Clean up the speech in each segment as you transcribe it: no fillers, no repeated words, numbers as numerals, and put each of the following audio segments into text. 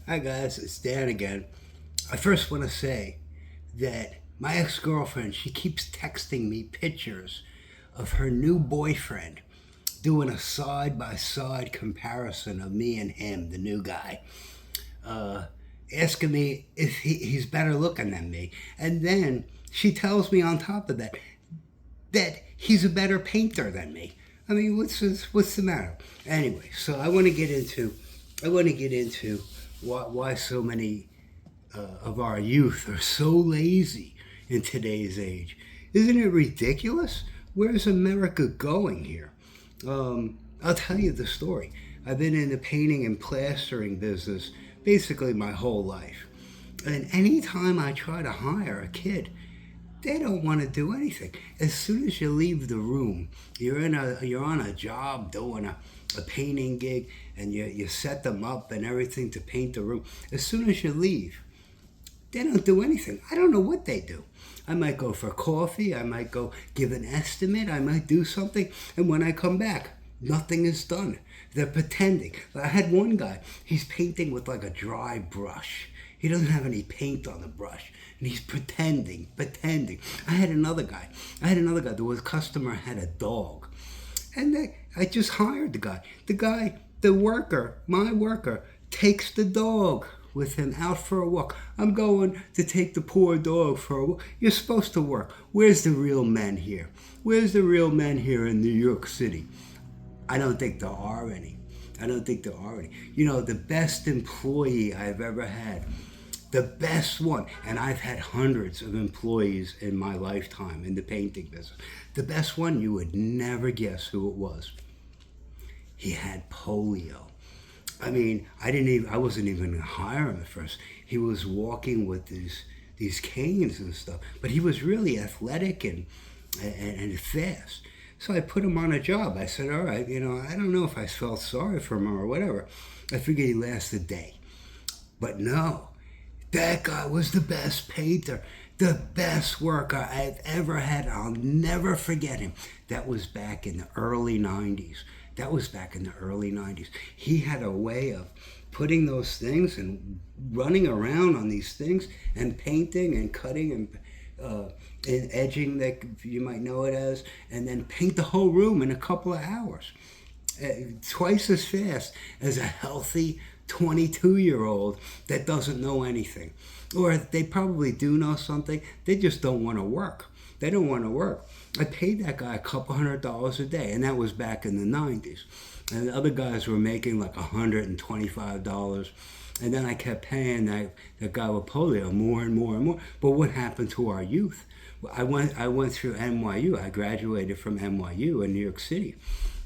Hi guys, it's Dan again. I first want to say that my ex-girlfriend, she keeps texting me pictures of her new boyfriend doing a side-by-side comparison of me and him, the new guy, uh, asking me if he's better looking than me. And then she tells me on top of that that he's a better painter than me. I mean, what's the matter? Anyway, so I want to get into why so many of our youth are so lazy in today's age. Isn't it ridiculous? Where's America going here? I'll tell you the story. I've been in the painting and plastering business basically my whole life. And anytime I try to hire a kid, they don't want to do anything. As soon as you leave the room, you're on a job doing a painting gig, and you set them up and everything to paint the room. As soon as you leave, they don't do anything. I don't know what they do. I might go for coffee, I might go give an estimate, I might do something, and when I come back, nothing is done. They're pretending. I had one guy, he's painting with like a dry brush. He doesn't have any paint on the brush, and he's pretending. I had another guy. The customer had a dog, and I just hired the guy. My worker, takes the dog with him out for a walk. I'm going to take the poor dog for a walk. You're supposed to work. Where's the real men here? Where's the real men here in New York City? I don't think there are any. You know, the best employee I've ever had, the best one, and I've had hundreds of employees in my lifetime in the painting business. The best one, you would never guess who it was. He had polio. I mean, I wasn't even gonna hire him at first. He was walking with these canes and stuff, but he was really athletic and fast. So I put him on a job. I said, all right, you know, I don't know if I felt sorry for him or whatever. I figured he'd last a day. But no, that guy was the best painter, the best worker I've ever had. I'll never forget him. That was back in the early 90s. He had a way of putting those things and running around on these things and painting and cutting and edging, that you might know it as, and then paint the whole room in a couple of hours. Twice as fast as a healthy 22-year-old that doesn't know anything. Or they probably do know something, they just don't want to work. I paid that guy a couple $100 a day, and that was back in the 90s. And the other guys were making like $125. And then I kept paying that guy with polio more and more and more. But what happened to our youth? I went through NYU. I graduated from NYU in New York City.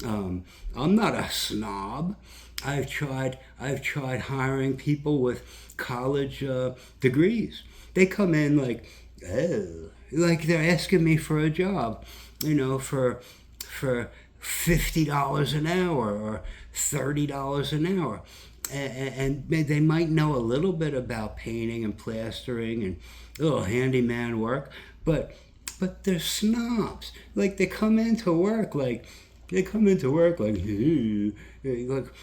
I'm not a snob. I've tried hiring people with college degrees. They come in like, oh, like they're asking me for a job, you know, for $50 an hour or $30 an hour. And they might know a little bit about painting and plastering and handyman work, but they're snobs. Like they come into work like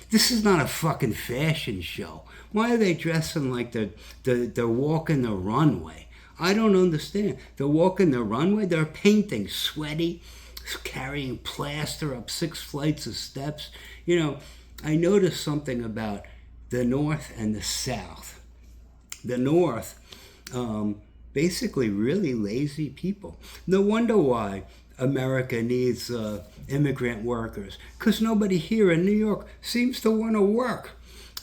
this is not a fucking fashion show. Why are they dressing like they're walking the runway? I don't understand. They're walking the runway, they're painting, sweaty, carrying plaster up 6 flights of steps. You know, I noticed something about the North and the South. The North, basically really lazy people. No wonder why America needs immigrant workers, because nobody here in New York seems to want to work.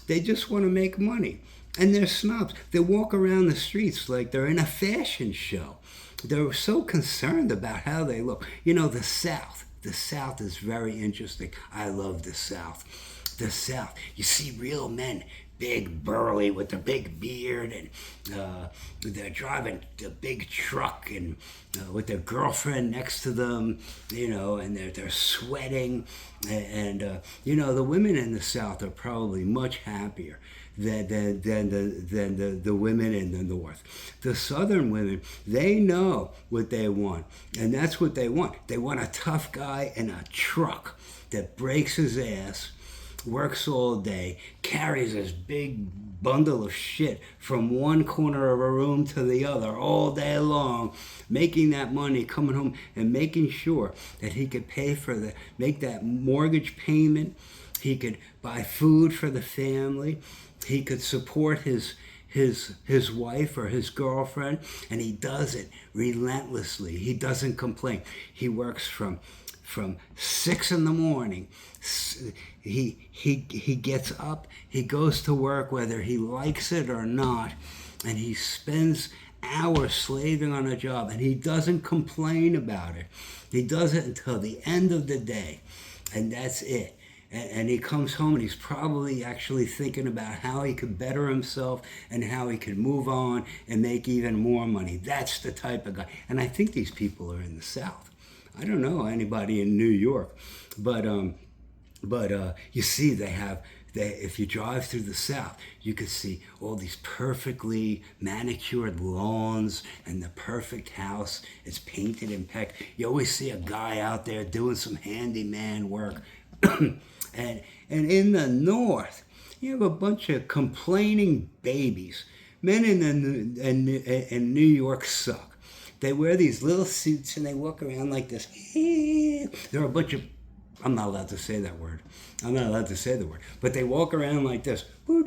They just want to make money. And they're snobs. They walk around the streets like they're in a fashion show. They're so concerned about how they look. You know, the South is very interesting. I love the South. The South, you see real men, big, burly, with a big beard, and they're driving a big truck, and with their girlfriend next to them, you know, and they're sweating, and you know, the women in the South are probably much happier than the women in the North. The Southern women, they know what they want, and that's what they want. They want a tough guy in a truck that breaks his ass works all day, carries this big bundle of shit from one corner of a room to the other all day long, making that money, coming home and making sure that he could make that mortgage payment, he could buy food for the family, he could support his wife or his girlfriend, and he does it relentlessly. He doesn't complain. He works from 6 in the morning. He gets up, he goes to work whether he likes it or not, and he spends hours slaving on a job, and he doesn't complain about it. He does it until the end of the day, and that's it. And he comes home and he's probably actually thinking about how he could better himself and how he could move on and make even more money. That's the type of guy. And I think these people are in the South. I don't know anybody in New York, but you see if you drive through the South, you could see all these perfectly manicured lawns and the perfect house. It's painted in peck. You always see a guy out there doing some handyman work. And in the North, you have a bunch of complaining babies. Men in New York suck. They wear these little suits and they walk around like this. They're a bunch of, I'm not allowed to say that word. I'm not allowed to say the word. But they walk around like this. Oh,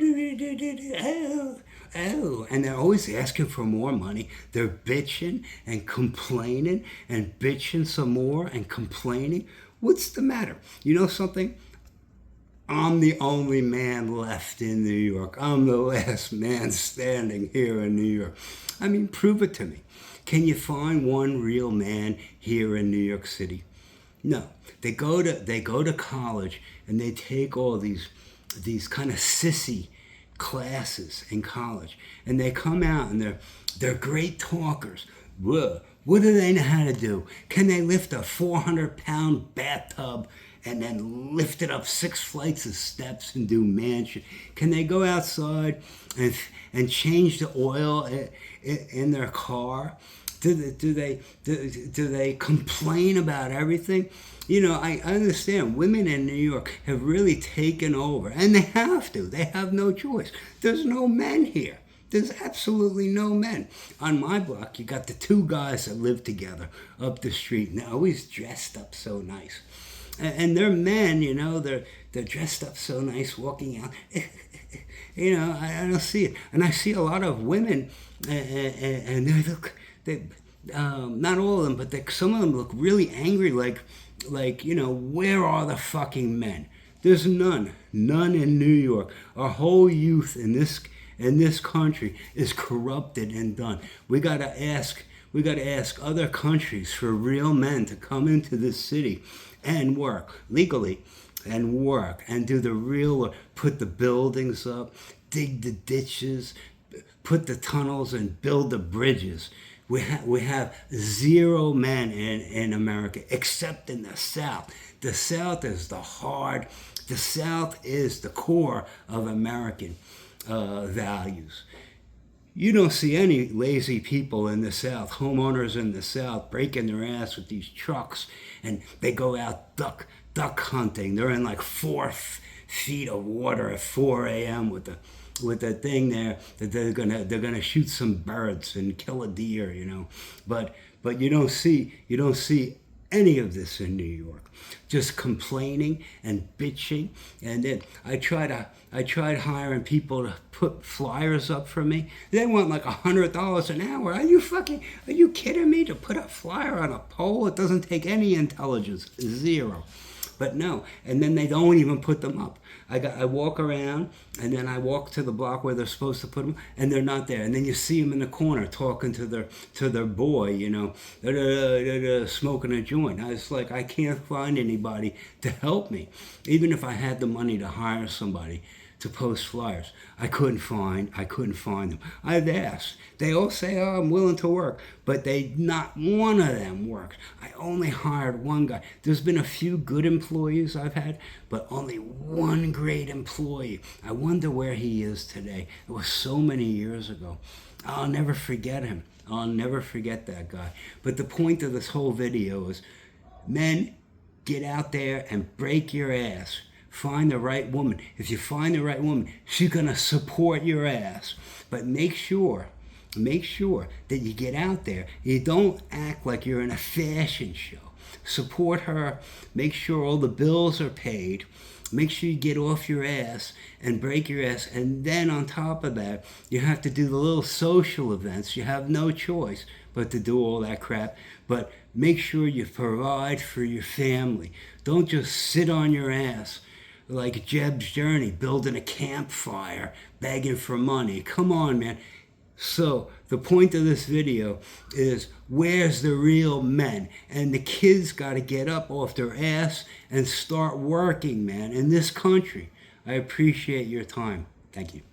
and they're always asking for more money. They're bitching and complaining and bitching some more and complaining. What's the matter? You know something? I'm the only man left in New York. I'm the last man standing here in New York. I mean, prove it to me. Can you find one real man here in New York City? No. They go to college and they take all these kind of sissy classes in college, and they come out and they're great talkers. Whoa. What do they know how to do? Can they lift a 400-pound bathtub and then lift it up 6 flights of steps and do man shit? Can they go outside and change the oil in their car? Do they complain about everything? You know, I understand women in New York have really taken over, and they have to. They have no choice. There's no men here. There's absolutely no men. On my block, you got the 2 guys that live together up the street, and they're always dressed up so nice. And they're men, you know, they're dressed up so nice, walking out. You know, I don't see it. And I see a lot of women, and they not all of them, but some of them look really angry, like, you know, where are the fucking men? There's none in New York. Our whole youth in this country is corrupted and done. We got to ask other countries for real men to come into this city and work legally and do the real work, put the buildings up, dig the ditches, put the tunnels and build the bridges. We have 0 men in America except in the South. The South is the South is the core of American values. You don't see any lazy people in the South, homeowners in the South, breaking their ass with these trucks, and they go out duck hunting. They're in like 4 feet of water at 4 a.m. with the thing there that they're gonna shoot some birds and kill a deer, you know. But you don't see any of this in New York. Just complaining and bitching. And then I tried hiring people to put flyers up for me. They want like $100 an hour. Are you kidding me? To put a flyer on a pole? It doesn't take any intelligence. 0. But no, and then they don't even put them up. I walk around, and then I walk to the block where they're supposed to put them, and they're not there. And then you see them in the corner talking to their boy, you know, they're smoking a joint. I was like, I can't find anybody to help me, even if I had the money to hire somebody to post flyers. I couldn't find them. I've asked. They all say, oh, I'm willing to work, but not one of them works. I only hired one guy. There's been a few good employees I've had, but only one great employee. I wonder where he is today. It was so many years ago. I'll never forget him. I'll never forget that guy. But the point of this whole video is, men, get out there and break your ass find the right woman. If you find the right woman, she's going to support your ass. But make sure that you get out there. You don't act like you're in a fashion show. Support her. Make sure all the bills are paid. Make sure you get off your ass and break your ass. And then on top of that, you have to do the little social events. You have no choice but to do all that crap. But make sure you provide for your family. Don't just sit on your ass like Jeb's Journey, building a campfire, begging for money. Come on, man. So the point of this video is, where's the real men? And the kids got to get up off their ass and start working, man, in this country. I appreciate your time. Thank you.